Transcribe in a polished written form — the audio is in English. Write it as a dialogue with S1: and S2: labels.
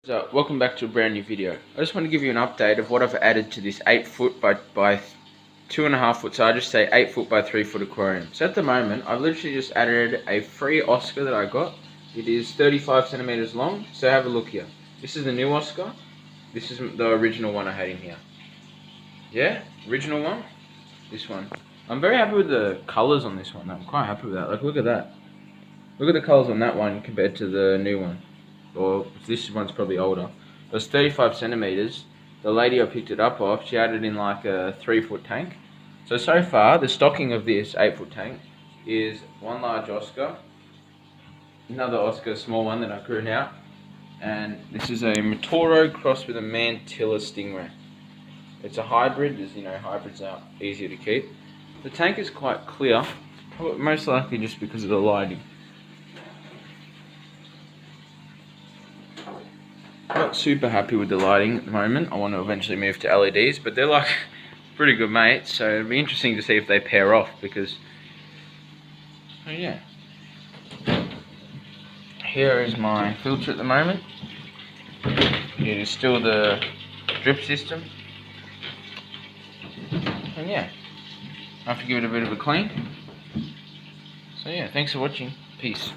S1: So, welcome back to a brand new video. I just want to give you an update of what I've added to this 8 foot by 2.5 foot, so I just say 8 foot by 3 foot aquarium. So at the moment, I've literally just added a free Oscar that I got. It is 35 centimeters long, so have a look here. This is the new Oscar. This is the original one I had in here. Yeah, original one. This one. I'm very happy with the colors on this one. I'm quite happy with that. Like, look at that. Look at the colors on that one compared to the new one. Or this one's probably older. It was 35 centimeters. The lady I picked it up off, she had it in like a 3 foot tank. So far, the stocking of this 8 foot tank is one large Oscar, another Oscar small one that I grew out, and this is a Matoro crossed with a Mantilla Stingray. It's a hybrid, as you know, hybrids are easier to keep. The tank is quite clear, most likely just because of the lighting. Not super happy with the lighting at the moment. I want to eventually move to LEDs, but they're like pretty good mates, so it'll be interesting to see if they pair off because, oh yeah. Here is my filter at the moment. It is still the drip system. And yeah, I have to give it a bit of a clean. So yeah, thanks for watching. Peace.